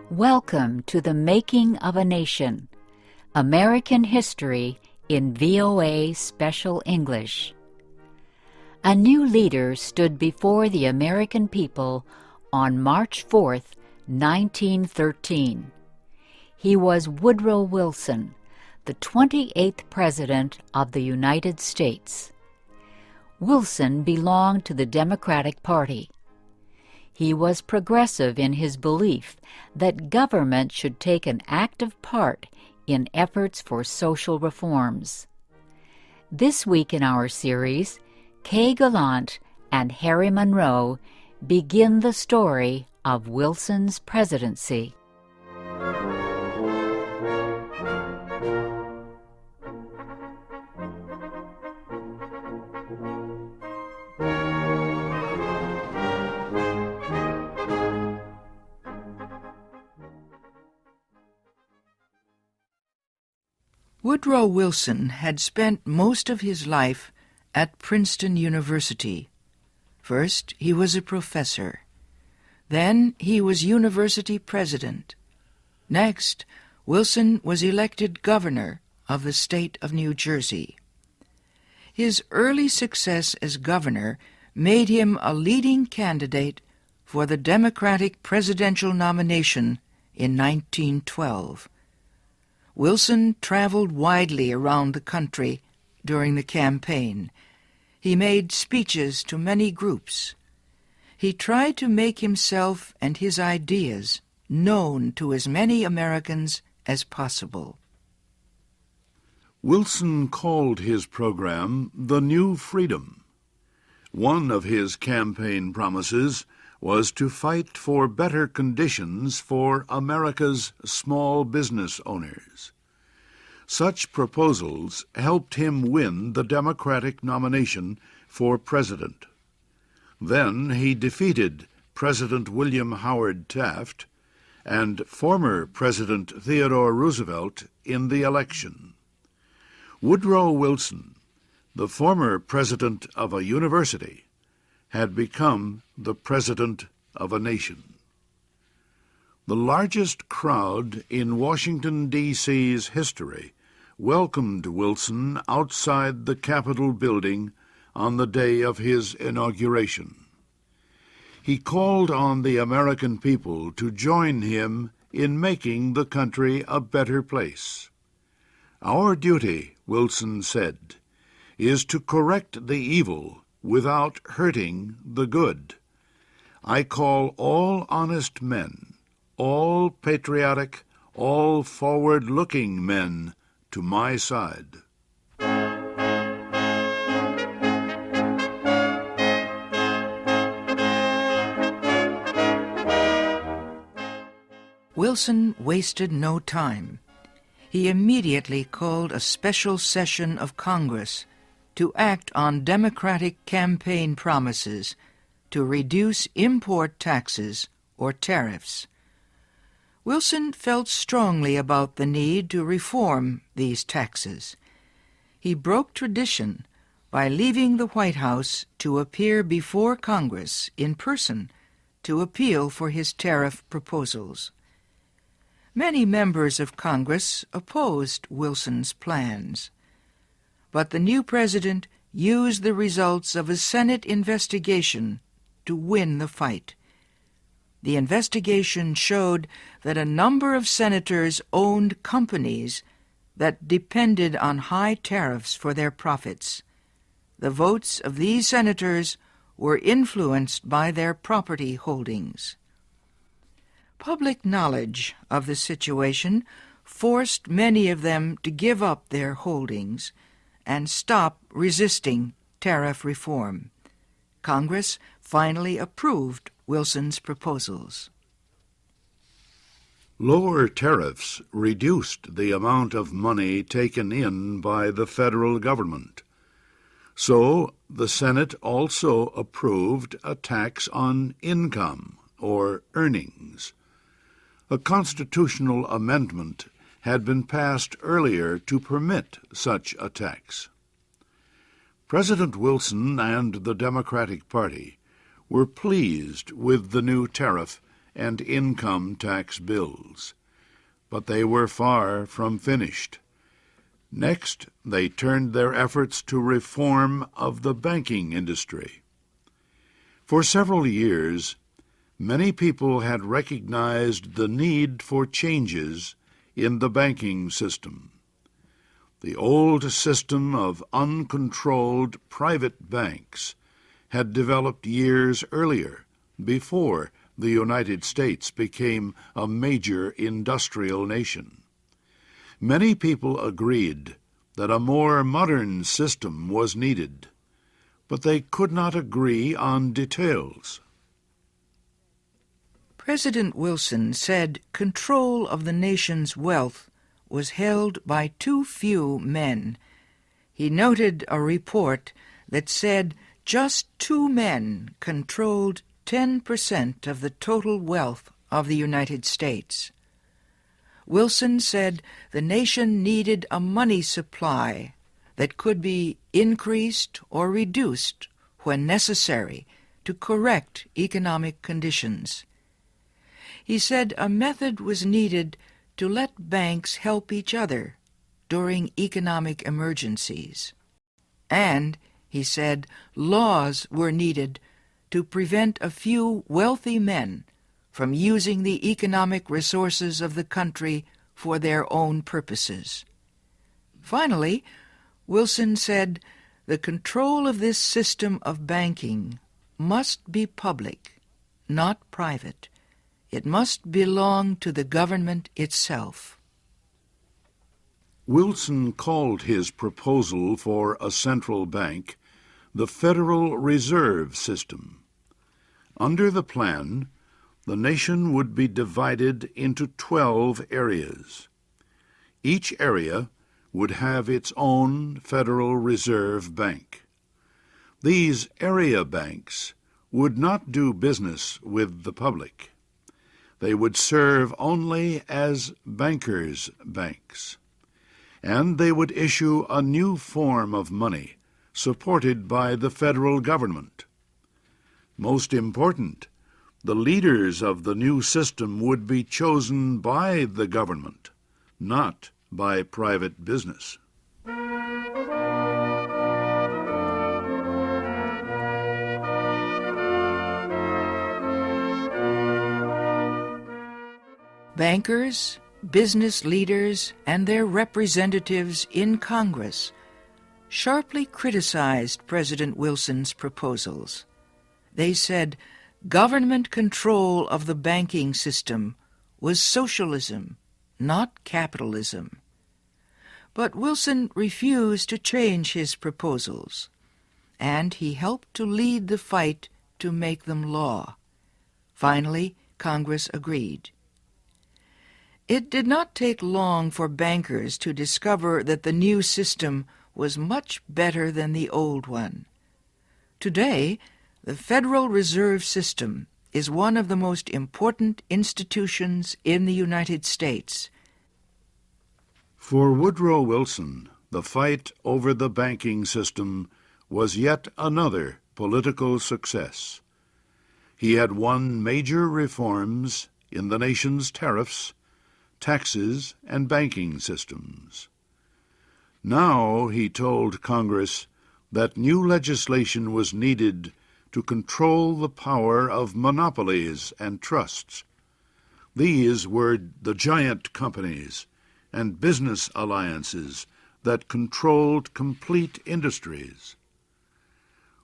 Welcome to the Making of a Nation, American History in VOA Special English. A new leader stood before the American people on March 4th, 1913. He was Woodrow Wilson, the 28th President of the United States. Wilson belonged to the Democratic Party. He was progressive in his belief that government should take an active part in efforts for social reforms. This week in our series, Kay Gallant and Harry Monroe begin the story of Wilson's presidency. Woodrow Wilson had spent most of his life at Princeton University. First, he was a professor. Then he was university president. Next, Wilson was elected governor of the state of New Jersey. His early success as governor made him a leading candidate for the Democratic presidential nomination in 1912. Wilson traveled widely around the country during the campaign. He made speeches to many groups. He tried to make himself and his ideas known to as many Americans as possible. Wilson called his program the New Freedom. One of his campaign promises was to fight for better conditions for America's small business owners. Such proposals helped him win the Democratic nomination for president. Then he defeated President William Howard Taft and former President Theodore Roosevelt in the election. Woodrow Wilson, the former president of a university, had become the president of a nation. The largest crowd in Washington, D.C.'s history welcomed Wilson outside the Capitol building on the day of his inauguration. He called on the American people to join him in making the country a better place. "Our duty," Wilson said, "is to correct the evil without hurting the good. I call all honest men, all patriotic, all forward-looking men to my side." Wilson wasted no time. He immediately called a special session of Congress to act on Democratic campaign promises to reduce import taxes or tariffs. Wilson felt strongly about the need to reform these taxes. He broke tradition by leaving the White House to appear before Congress in person to appeal for his tariff proposals. Many members of Congress opposed Wilson's plans, but the new president used the results of a Senate investigation to win the fight. The investigation showed that a number of senators owned companies that depended on high tariffs for their profits. The votes of these senators were influenced by their property holdings. Public knowledge of the situation forced many of them to give up their holdings and stop resisting tariff reform. Congress finally approved Wilson's proposals. Lower tariffs reduced the amount of money taken in by the federal government. So the Senate also approved a tax on income or earnings. A constitutional amendment had been passed earlier to permit such a tax. President Wilson and the Democratic Party were pleased with the new tariff and income tax bills. But they were far from finished. Next, they turned their efforts to reform of the banking industry. For several years, many people had recognized the need for changes in the banking system. The old system of uncontrolled private banks had developed years earlier, before the United States became a major industrial nation. Many people agreed that a more modern system was needed, but they could not agree on details. President Wilson said control of the nation's wealth was held by too few men. He noted a report that said just 2 men controlled 10% of the total wealth of the United States. Wilson said the nation needed a money supply that could be increased or reduced when necessary to correct economic conditions. He said a method was needed to let banks help each other during economic emergencies. And, he said, laws were needed to prevent a few wealthy men from using the economic resources of the country for their own purposes. Finally, Wilson said the control of this system of banking must be public, not private. It must belong to the government itself. Wilson called his proposal for a central bank the Federal Reserve System. Under the plan, the nation would be divided into 12 areas. Each area would have its own Federal Reserve Bank. These area banks would not do business with the public. They would serve only as bankers' banks, and they would issue a new form of money supported by the federal government. Most important, the leaders of the new system would be chosen by the government, not by private business. Bankers, business leaders, and their representatives in Congress sharply criticized President Wilson's proposals. They said government control of the banking system was socialism, not capitalism. But Wilson refused to change his proposals, and he helped to lead the fight to make them law. Finally, Congress agreed. It did not take long for bankers to discover that the new system was much better than the old one. Today, the Federal Reserve System is one of the most important institutions in the United States. For Woodrow Wilson, the fight over the banking system was yet another political success. He had won major reforms in the nation's tariffs, taxes, and banking systems. Now he told Congress that new legislation was needed to control the power of monopolies and trusts. These were the giant companies and business alliances that controlled complete industries.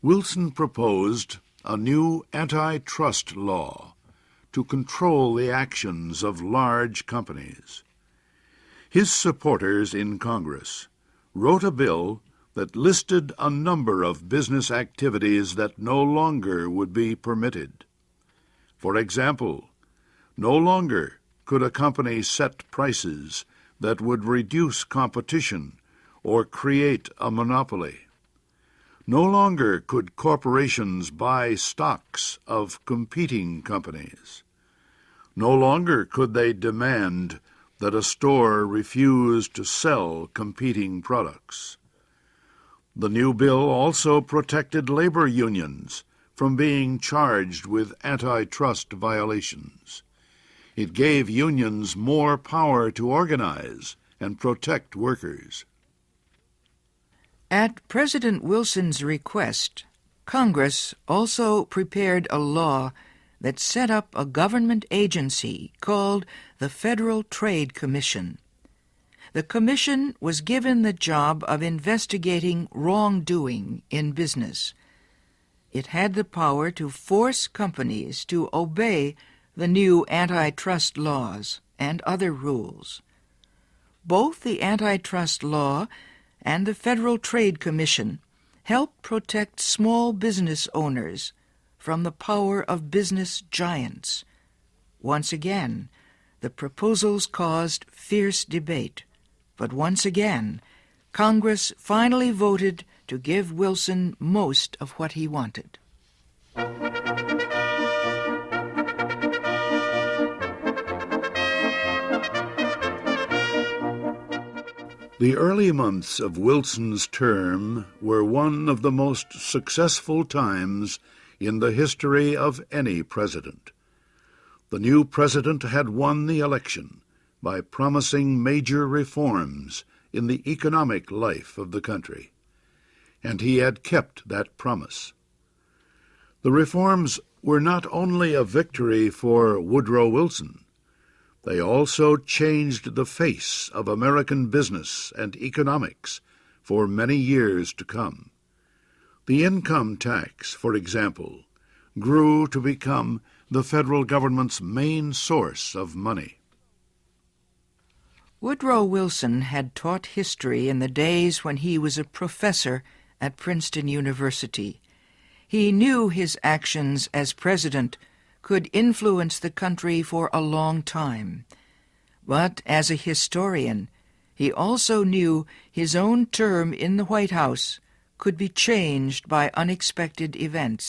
Wilson proposed a new antitrust law to control the actions of large companies. His supporters in Congress wrote a bill that listed a number of business activities that no longer would be permitted. For example, no longer could a company set prices that would reduce competition or create a monopoly. No longer could corporations buy stocks of competing companies. No longer could they demand that a store refuse to sell competing products. The new bill also protected labor unions from being charged with antitrust violations. It gave unions more power to organize and protect workers. At President Wilson's request, Congress also prepared a law that set up a government agency called the Federal Trade Commission. The commission was given the job of investigating wrongdoing in business. It had the power to force companies to obey the new antitrust laws and other rules. Both the antitrust law and the Federal Trade Commission help protect small business owners from the power of business giants. Once again, the proposals caused fierce debate, but once again, Congress finally voted to give Wilson most of what he wanted. The early months of Wilson's term were one of the most successful times in the history of any president. The new president had won the election by promising major reforms in the economic life of the country, and he had kept that promise. The reforms were not only a victory for Woodrow Wilson, they also changed the face of American business and economics for many years to come. The income tax, for example, grew to become the federal government's main source of money. Woodrow Wilson had taught history in the days when he was a professor at Princeton University. He knew his actions as president could influence the country for a long time. But as a historian, he also knew his own term in the White House could be changed by unexpected events.